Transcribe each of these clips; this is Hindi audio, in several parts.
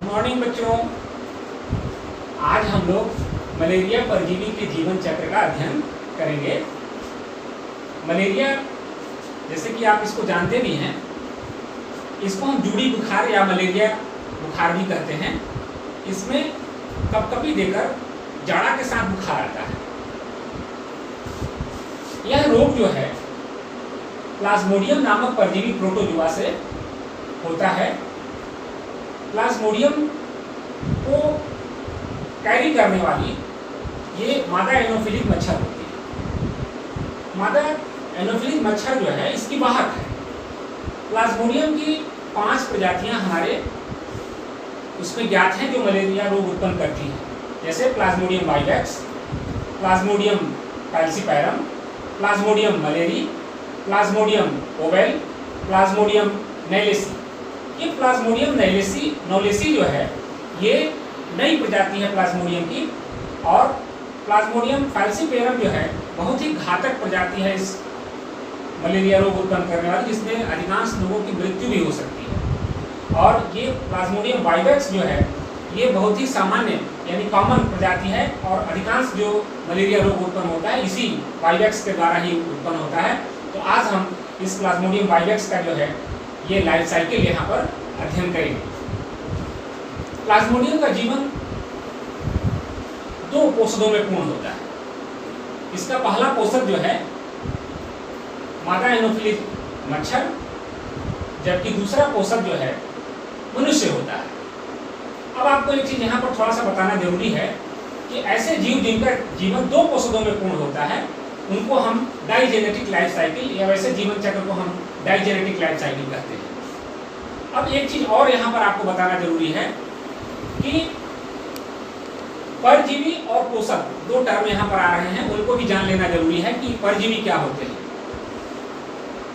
मॉर्निंग बच्चों, आज हम लोग मलेरिया परजीवी के जीवन चक्र का अध्ययन करेंगे। मलेरिया, जैसे कि आप इसको जानते भी हैं, इसको हम जूड़ी बुखार या मलेरिया बुखार भी कहते हैं। इसमें कपकपी देकर जाड़ा के साथ बुखार आता है। यह रोग जो है प्लाज्मोडियम नामक परजीवी प्रोटोजुआ से होता है। प्लाज्मोडियम को कैरी करने वाली ये मादा एनोफिलिक मच्छर होती है। मादा एनोफिलिक मच्छर जो है इसकी वाहक है। प्लाज्मोडियम की 5 प्रजातियां हमारे उसमें ज्ञात हैं जो मलेरिया रोग उत्पन्न करती हैं, जैसे Plasmodium vivax, Plasmodium falciparum, Plasmodium malariae, Plasmodium ovale, Plasmodium knowlesi. ये प्लाज्मोडियम नैलेसी जो है ये नई प्रजाति है प्लाज्मोडियम की, और प्लाज्मोडियम फैल्सीपेरम जो है बहुत ही घातक प्रजाति है इस मलेरिया रोग उत्पन्न करने वाली, जिसमें अधिकांश लोगों की मृत्यु भी हो सकती है। और ये प्लाज्मोडियम वाइवेक्स जो है ये बहुत ही सामान्य यानी कॉमन प्रजाति है, और अधिकांश जो मलेरिया रोग उत्पन्न होता है इसी वाइवेक्स के द्वारा ही उत्पन्न होता है। तो आज हम इस प्लाज्मोडियम वाइवेक्स का जो है ये लाइफ साइकिल यहाँ पर अध्ययन करेंगे। प्लाज्मोडियम का जीवन 2 पोषकों में पूर्ण होता है। इसका पहला पोषक जो है मादा एनोफिलिक मच्छर, जबकि दूसरा पोषक जो है मनुष्य होता है। अब आपको एक चीज यहाँ पर थोड़ा सा बताना जरूरी है कि ऐसे जीव जिनका जीवन 2 पोषकों में पूर्ण होता है उनको हम डाइजेनेटिक लाइफ साइकिल या वैसे जीवन चक्र को हम डाइजेनेटिक लाइफ साइकिल कहते हैं। अब एक चीज और यहाँ पर आपको बताना जरूरी है कि परजीवी और पोषक 2 टर्म यहाँ पर आ रहे हैं, उनको भी जान लेना जरूरी है कि परजीवी क्या होते हैं।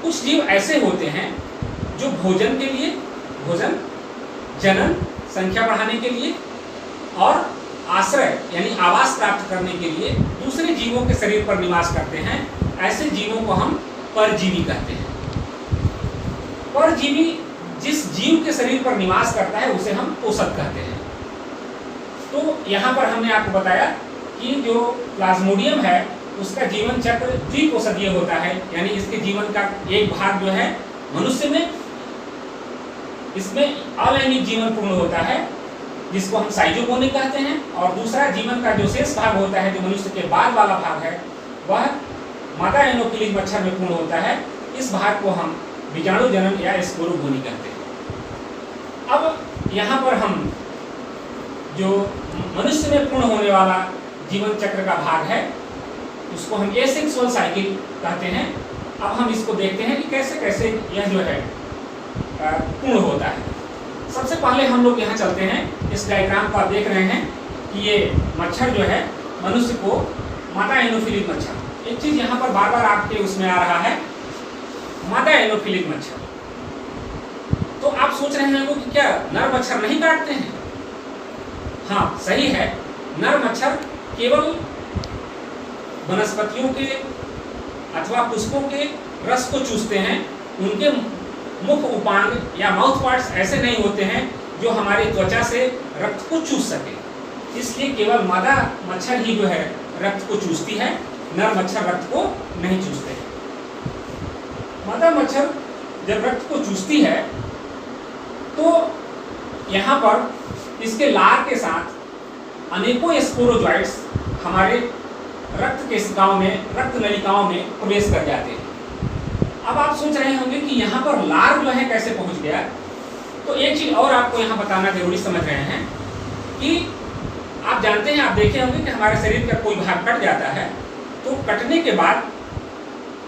कुछ जीव ऐसे होते हैं जो भोजन के लिए, भोजन, जनन, संख्या बढ़ाने के लिए और आश्रय यानी आवास प्राप्त करने के लिए दूसरे जीवों के शरीर पर निवास करते हैं। ऐसे जीवों को हम परजीवी कहते हैं। परजीवी जिस जीव के शरीर पर निवास करता है उसे हम पोषक कहते हैं। तो यहाँ पर हमने आपको बताया कि जो प्लाज्मोडियम है उसका जीवन चक्र द्विकोषीय होता है, यानी इसके जीवन का एक भाग जो है मनुष्य में, इसमें अलैंगिक जीवन पूर्ण होता है जिसको हम साइजोगोनी कहते हैं, और दूसरा जीवन का जो शेष भाग होता है जो मनुष्य के बाद वाला भाग है वह मादा एनोफिलिक मच्छर में पूर्ण होता है। इस भाग को हम बीजाणु जनन या स्पोरोगोनी कहते हैं। अब यहाँ पर हम जो मनुष्य में पूर्ण होने वाला जीवन चक्र का भाग है उसको हम एसेक्सुअल साइकिल कहते हैं। अब हम इसको देखते हैं कि कैसे कैसे यह जो है पूर्ण होता है। सबसे पहले हम लोग यहाँ चलते हैं। इस डायग्राम को आप देख रहे हैं कि ये मच्छर जो है मनुष्य को मादा एनोफिलिक मच्छर, एक चीज यहाँ पर बार बार आपके उसमें आ रहा है, मादा एनोफिलिक मच्छर। तो आप सोच रहे हैं कि क्या नर मच्छर नहीं काटते हैं? हाँ, सही है। नर मच्छर केवल वनस्पतियों के अथवा पुष्पों के रस को चूसते हैं। उनके मुख उपांग या माउथ पार्ट्स ऐसे नहीं होते हैं जो हमारी त्वचा से रक्त को चूस सके, इसलिए केवल मादा मच्छर ही जो है रक्त को चूसती है, नर मच्छर रक्त को नहीं चूसते। मादा मच्छर जब रक्त को चूसती है तो यहाँ पर इसके लार के साथ अनेकों स्पोरोजॉइट्स हमारे रक्त के गांव में, रक्त नलिकाओं में प्रवेश कर जाते हैं। अब आप सोच रहे होंगे कि यहाँ पर लार जो है कैसे पहुँच गया। तो एक चीज और आपको यहाँ बताना जरूरी समझ रहे हैं कि आप जानते हैं, आप देखे होंगे कि हमारे शरीर का कोई भाग कट जाता है तो कटने के बाद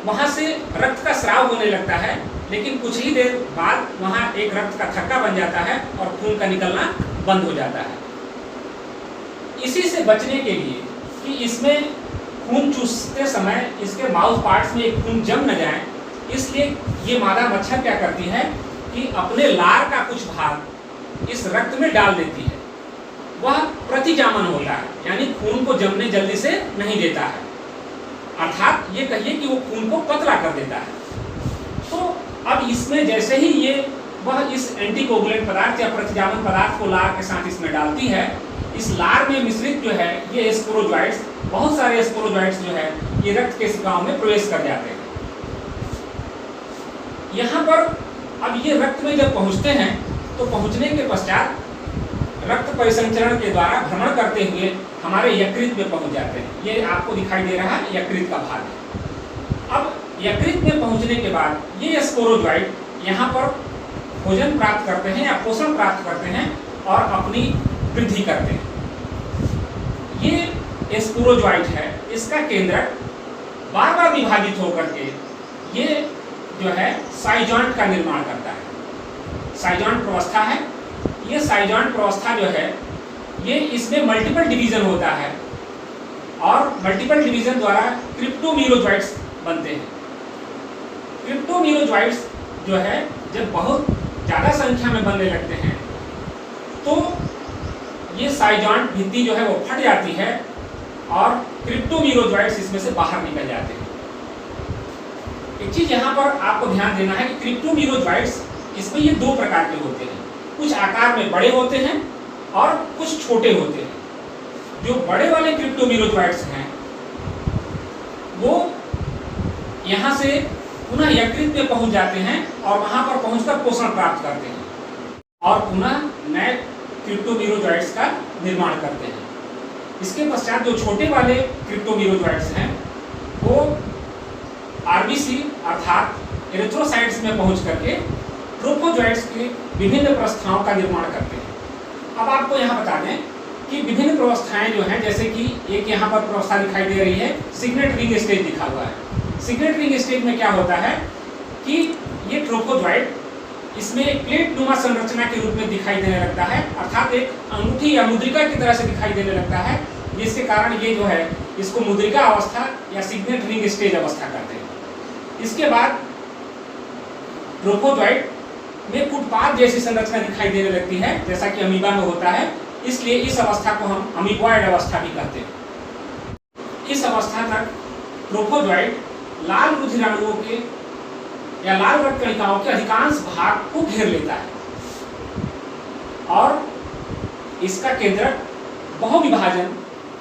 वहाँ से रक्त का स्राव होने लगता है, लेकिन कुछ ही देर बाद वहाँ एक रक्त का थक्का बन जाता है और खून का निकलना बंद हो जाता है। इसी से बचने के लिए कि इसमें खून चूसते समय इसके माउथ पार्ट्स में एक खून जम न जाए, इसलिए ये मादा मच्छर क्या करती है कि अपने लार का कुछ भाग इस रक्त में डाल देती है। वह प्रतिजामन होता है, यानी खून को जमने जल्दी से नहीं देता है, अर्थात ये कहिए कि वो खून को पतला कर देता है। तो अब इसमें जैसे ही ये वह इस एंटीकोगुलेंट पदार्थ या प्रतिजामन पदार्थ को लार के साथ इसमें डालती है। इस लार में मिश्रित जो है ये स्पोरोजोइट्स, बहुत सारे स्पोरोजोइट्स जो है ये रक्त केशिकाओं में प्रवेश कर जाते हैं। यहाँ पर अब ये रक्त में जब पहुँचते हैं तो पहुँचने के पश्चात रक्त परिसंचरण के द्वारा भ्रमण करते हुए हमारे यकृत में पहुँच जाते हैं। ये आपको दिखाई दे रहा है यकृत का भाग है। अब यकृत में पहुँचने के बाद ये स्पोरोजोइट यहाँ पर भोजन प्राप्त करते हैं या पोषण प्राप्त करते हैं और अपनी वृद्धि करते हैं। ये स्पोरोजोइट है, इसका केंद्रक बार बार विभाजित होकर के ये जो है साइजॉन्ट का निर्माण करता है। साइजॉन्ट प्रवस्था है। ये साइजॉन्ट प्रवस्था जो है ये इसमें मल्टीपल डिवीजन होता है और मल्टीपल डिवीजन द्वारा क्रिप्टोमीरोजोइट्स बनते हैं। क्रिप्टोमीरोजोइट्स जो है जब बहुत ज़्यादा संख्या में बनने लगते हैं तो ये साइजॉन्ट भित्ति जो है वो फट जाती है और क्रिप्टोमीरोजोइट्स इसमें से बाहर निकल जाते हैं। एक चीज यहाँ पर आपको ध्यान देना है कि क्रिप्टोमीरोजोइट्स इसमें ये दो प्रकार के होते हैं। कुछ आकार में बड़े होते हैं और कुछ छोटे होते हैं। जो बड़े वाले क्रिप्टोमीरोजोइट्स हैं वो यहाँ से पुनः यकृत में पहुंच जाते हैं और वहां पर पहुंचकर पोषण प्राप्त करते हैं और पुनः नए क्रिप्टोमीरोजोइट्स का निर्माण करते हैं। इसके पश्चात जो छोटे वाले क्रिप्टोमीरोजोइट्स हैं वो आरबीसी अर्थात एरिथ्रोसाइट्स में पहुंच करके ट्रोफोजोइट्स के विभिन्न प्रवस्थाओं का निर्माण करते हैं। अब आपको यहाँ बता दें कि विभिन्न प्रवस्थाएं जो हैं, जैसे कि एक यहाँ पर प्रवस्था दिखाई दे रही है, सिग्नेट रिंग स्टेज लिखा हुआ है। सिग्नेट रिंग स्टेज में क्या होता है कि ये ट्रोफोजोइट इसमें प्लेट नुमा संरचना के रूप में दिखाई देने लगता है, अर्थात एक अंगूठी या मुद्रिका की तरह से दिखाई देने लगता है, जिसके कारण ये जो है इसको मुद्रिका अवस्था या सिग्नेट रिंग स्टेज अवस्था कहते हैं। इसके बाद ट्रोफोजोइट में फुटपाथ जैसी संरचना दिखाई देने लगती है, जैसा कि अमीबा में होता है, इसलिए इस अवस्था को हम अमीबॉइड अवस्था भी कहते हैं। इस अवस्था तक ट्रोफोजोइट लाल रुधिराणुओं के या लाल रक्त कणिकाओं के अधिकांश भाग को घेर लेता है और इसका केंद्रक बहुविभाजन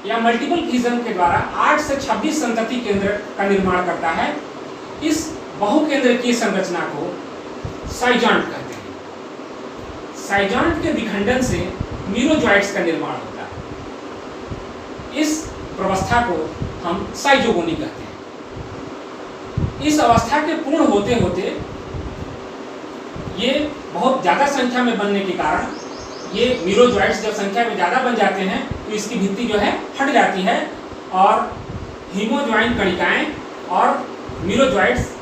या मल्टीपल फिजन के द्वारा 8 से 26 संतति केंद्र का निर्माण करता है। इस बहुकेंद्रकीय संरचना को साइजॉन्ट कहते हैं। साइजॉन्ट के विखंडन से मीरोजोइट्स का निर्माण होता है। इस प्रवस्था को हम साइजोगोनी कहते हैं। इस अवस्था के पूर्ण होते होते ये बहुत ज़्यादा संख्या में बनने के कारण ये मीरोजोइट्स जब संख्या में ज़्यादा बन जाते हैं तो इसकी भित्ति जो है फट जाती है और हीमोजॉइन कणिकाएं और मीरोजोइट्स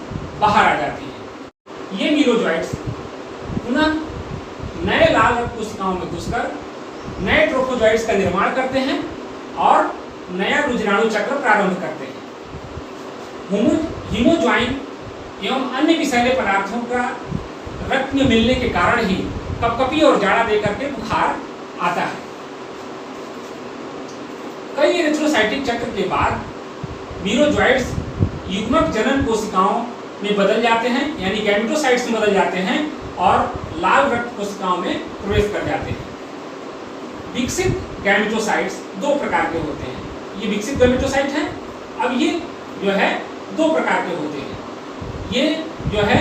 बाहर आ जाती हैं। ये मीरोजोइट्स पुनः नए लाल रक्त कोशिकाओं में घुसकर नए ट्रोफोजोइट्स का निर्माण करते हैं और नया रुधिराणु चक्र प्रारंभ करते हैं। हीमोजॉइन एवं अन्य विषैले पदार्थों का रक्त में मिलने के कारण ही कपकपी और जाड़ा देकर के बुखार आता है। कई एरिथ्रोसाइटिक चक्र के बाद मीरोजोइट्स युग्मक जनन कोशिकाओं में बदल जाते हैं, यानी गैमेटोसाइट्स में बदल जाते हैं और लाल रक्त कोशिकाओं में प्रवेश कर जाते हैं। विकसित गैमेटोसाइट्स दो प्रकार के होते हैं। ये विकसित गैमेटोसाइट हैं। अब ये जो है दो प्रकार के होते हैं। ये जो है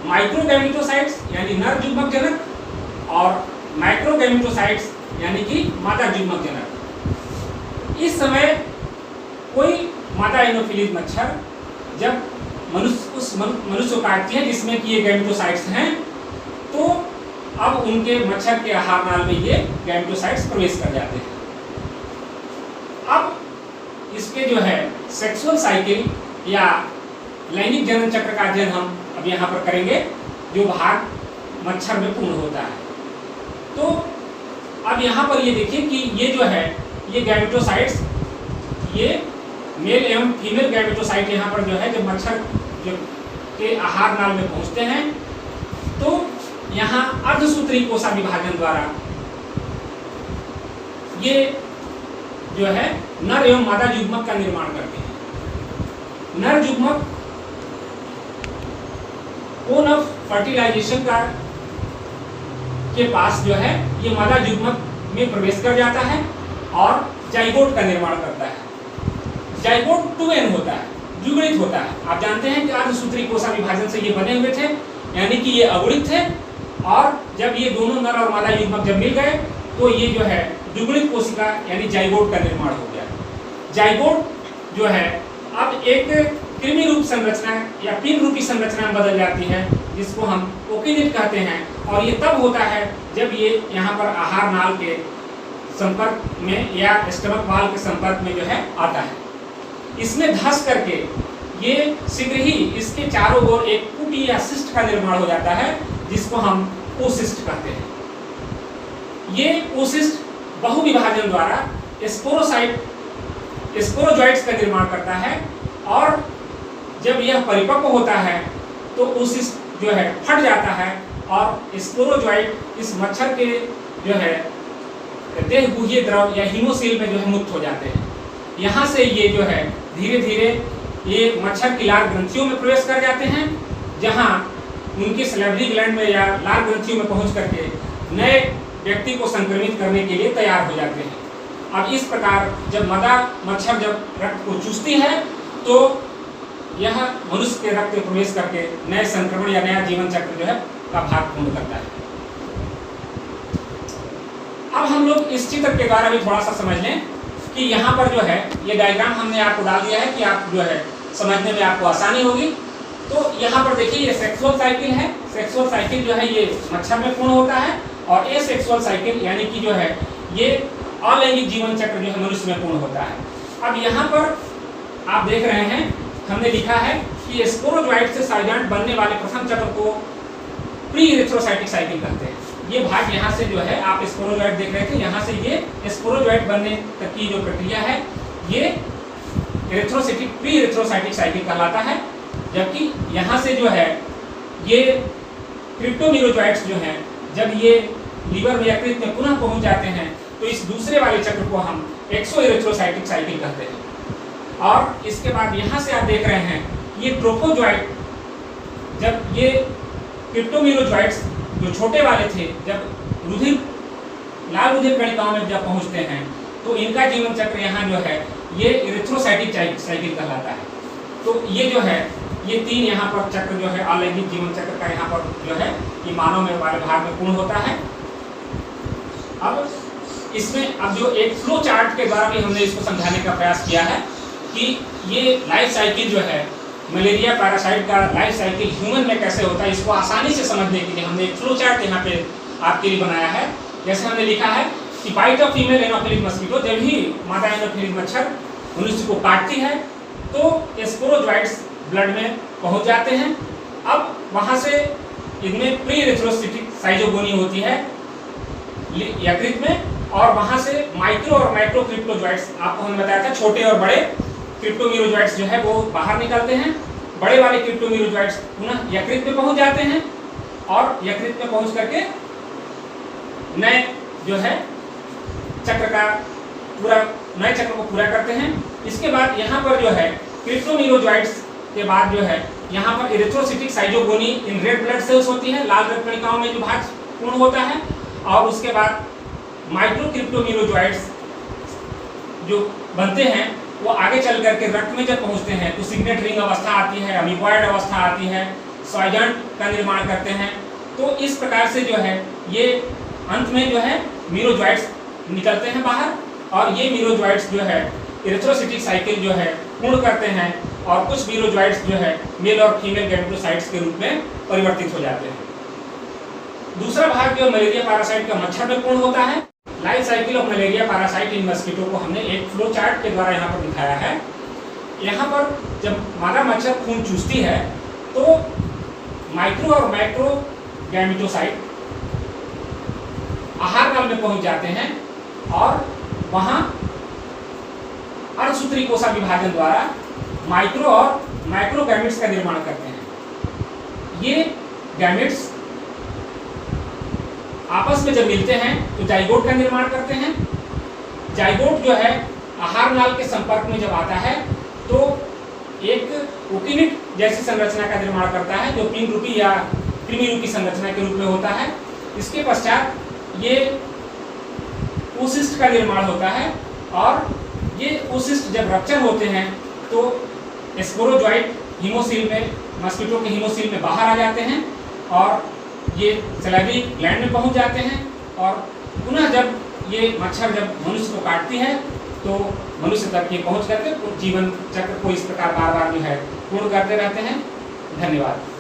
माइक्रोगैमेटोसाइट्स यानी नर युग्मक जनक और मैक्रोगैमेटोसाइट्स यानी कि मादा युग्मक जनक। इस समय कोई मादा एनोफिलीज मच्छर जब मनुष्य को काटती है जिसमें कि ये गैमेटोसाइट्स हैं, तो अब उनके मच्छर के आहार नाल में ये गैमेटोसाइट्स प्रवेश कर जाते हैं। अब इसके जो है सेक्सुअल साइकिल या लैंगिक जनन चक्र का अध्ययन हम अब यहाँ पर करेंगे, जो भाग मच्छर में पूर्ण होता है। तो अब यहाँ पर ये देखिए कि ये जो है ये गैमेटोसाइट्स, ये मेल एवं फीमेल गैमेटोसाइट यहाँ पर जो है जब मच्छर के आहार नाल में पहुँचते हैं तो यहाँ अर्धसूत्री कोशा विभाजन द्वारा ये जो है नर एवं मादा युग्मक का निर्माण करते हैं। नर युग्मक कोन ऑफ फर्टिलाइजेशन का के पास जो है ये मादा युग्मक में प्रवेश कर जाता है और जाइगोट का निर्माण करता है। जाइगोट 2n होता है, द्विगुणित होता है। आप जानते हैं कि अर्धसूत्री कोशा विभाजन से ये बने हुए थे, यानी कि ये अगुणित थे, और जब ये दोनों नर और मादा युग्मक जब मिल गए तो ये जो है द्विगुणित कोशिका यानी जाइगोट का निर्माण हो गया। जाइगोट जो है अब एक कृमि रूप संरचना या पिन रूपी संरचना में बदल जाती है, जिसको हम ओकिनिट कहते हैं, और ये तब होता है जब ये यहाँ पर आहार नाल के संपर्क में या स्टमक वाल के संपर्क में जो है आता है। इसमें धंस करके ये शीघ्र ही इसके चारों ओर एक कुटी या सिस्ट का निर्माण हो जाता है, जिसको हम ओसिस्ट कहते हैं। ये ओसिस्ट बहुविभाजन द्वारा स्पोरोजॉइट्स का निर्माण करता है, और जब यह परिपक्व होता है तो ओसिस्ट जो है फट जाता है और स्पोरोजॉइट इस मच्छर के जो है देहगुह्य द्रव या हीमोसील में जो है मुक्त हो जाते हैं। यहाँ से ये जो है धीरे धीरे ये मच्छर की लार ग्रंथियों में प्रवेश कर जाते हैं, जहाँ उनके सैलिवरी ग्लैंड में या लार ग्रंथियों में पहुँच करके नए व्यक्ति को संक्रमित करने के लिए तैयार हो जाते हैं। अब इस प्रकार जब मादा मच्छर जब रक्त को चूसती है तो यह मनुष्य के रक्त में प्रवेश करके नए संक्रमण या नया जीवन चक्र जो है का भाग पूर्ण करता है। अब हम लोग इस चित्र के द्वारा भी थोड़ा सा समझ लें कि यहाँ पर जो है ये डायग्राम हमने आपको डाल दिया है कि आप जो है समझने में आपको आसानी होगी। तो यहाँ पर देखिए ये सेक्सुअल साइकिल है। सेक्सुअल साइकिल जो है ये मच्छर में पूर्ण होता है, और ए सेक्सुअल साइकिल यानी कि जो है ये अलैंगिक जीवन चक्र जो है मनुष्य में पूर्ण होता है। अब यहाँ पर आप देख रहे हैं हमने लिखा है कि स्पोरोजॉइट से साइजाइट बनने वाले प्रथम चक्र को प्री इरिथ्रोसाइटिक साइकिल कहते हैं। ये भाग यहाँ से जो है आप स्पोरोजॉइट देख रहे थे, यहाँ से ये स्पोरोजॉइट बनने तक की जो प्रक्रिया है ये इरिथ्रोसाइटिक प्री इरिथ्रोसाइटिक साइकिल कहलाता है। जबकि यहाँ से जो है ये क्रिप्टोमीरोजॉइट्स जो हैं जब ये लीवर में यकृत में पुनः पहुँच जाते हैं तो इस दूसरे वाले चक्र को हम एक्सोइरिथ्रोसाइटिक साइकिल कहते हैं। और इसके बाद यहाँ से आप देख रहे हैं ये ट्रोफोजॉइट, जब ये क्रिप्टोमीरोजॉइट्स जो छोटे वाले थे जब रुधिर लाल रुधिर कणिकाओं में जब पहुँचते हैं तो इनका जीवन चक्र यहाँ जो है ये इरिथ्रोसाइटिक साइकिल कहलाता है। तो ये जो है ये तीन यहाँ पर चक्र जो है अलैंगिक जीवन चक्र का यहाँ पर जो है ये मानव में वाले भाग में पूर्ण होता है। अब इसमें अब जो एक फ्लो चार्ट के द्वारा भी हमने इसको समझाने का प्रयास किया है कि ये लाइफ साइकिल जो है मलेरिया पैरासाइट का लाइफ साइकिल ह्यूमन में कैसे होता है, इसको आसानी से समझने के लिए हमने एक फ्लो चार्ट यहाँ पे आपके लिए बनाया है। जैसे हमने लिखा है कि बाइट ऑफ फीमेल एनोफिलिक मस्कीटो, जब ही मादा एनोफिलिक मच्छर मनुष्य को काटती है तो स्पोरोजॉइट्स ब्लड में पहुँच जाते हैं। अब वहाँ से इनमें प्री इरिथ्रोसाइटिक साइजोगोनी होती है यकृत में, और वहाँ से माइक्रो और माइक्रो क्रिप्टोजॉइट्स आपको हमने बताया था छोटे और बड़े क्रिप्टोमीरोजॉइट्स जो है वो बाहर निकलते हैं। बड़े वाले क्रिप्टोमीरोजॉइट्स पुनः यकृत में पहुँच जाते हैं और यकृत में पहुँच करके नए जो है चक्र का पूरा नए चक्र को पूरा करते हैं। इसके बाद यहाँ पर जो है क्रिप्टोमीरोजॉइट्स के बाद जो है यहाँ पर erythrocytic साइजोगोनी in red blood cells होती है, लाल रक्त कणिकाओं में जो भाग पूर्ण होता है, और उसके बाद माइक्रो क्रिप्टोमीरोजॉइट्स जो बनते हैं वो आगे चल करके रक्त में जब पहुंचते हैं तो सिग्नेट रिंग अवस्था आती है, अमीबॉइड अवस्था आती है, सॉइजेंट का निर्माण करते हैं। तो इस प्रकार से जो है ये अंत में जो है मीरोजॉइट्स निकलते हैं बाहर, और ये मीरोजॉइट्स जो है इरिथ्रोसाइटिक साइकिल जो है पूर्ण करते हैं, और कुछ मीरोजॉइट्स जो है मेल और फीमेल गैमेटोसाइट्स के रूप में परिवर्तित हो जाते हैं। दूसरा भाग जो मलेरिया पैरासाइट का मच्छर में पूर्ण होता है। Life cycle of malaria parasite in mosquito को हमने एक फ्लो चार्ट के द्वारा यहाँ पर दिखाया है। यहाँ पर जब मादा मच्छर खून चूसती है तो माइक्रो और माइक्रो गैमेटोसाइट आहार नाल में पहुंच जाते हैं, और वहाँ अर्धसूत्री कोशा विभाजन द्वारा माइक्रो और माइक्रो गैमेट्स का निर्माण करते हैं। ये गैमेट्स आपस में जब मिलते हैं तो जाइगोट का निर्माण करते हैं। जाइगोट जो है आहार नाल के संपर्क में जब आता है तो एक ओकिनिट जैसी संरचना का निर्माण करता है, जो पिन रूपी या कृमि रूपी संरचना के रूप में होता है। इसके पश्चात ये oocyst का निर्माण होता है और ये oocyst जब रप्चर होते हैं तो स्पोरोजोइट हीमोसील में, मस्कीटो के हीमोसील में बाहर आ जाते हैं और ये सलाइवरी ग्लैंड में पहुंच जाते हैं और पुनः जब ये मच्छर जब मनुष्य को काटती है तो मनुष्य तक ये पहुंच करके जीवन चक्र को इस प्रकार बार बार जो है पूर्ण करते रहते हैं। धन्यवाद।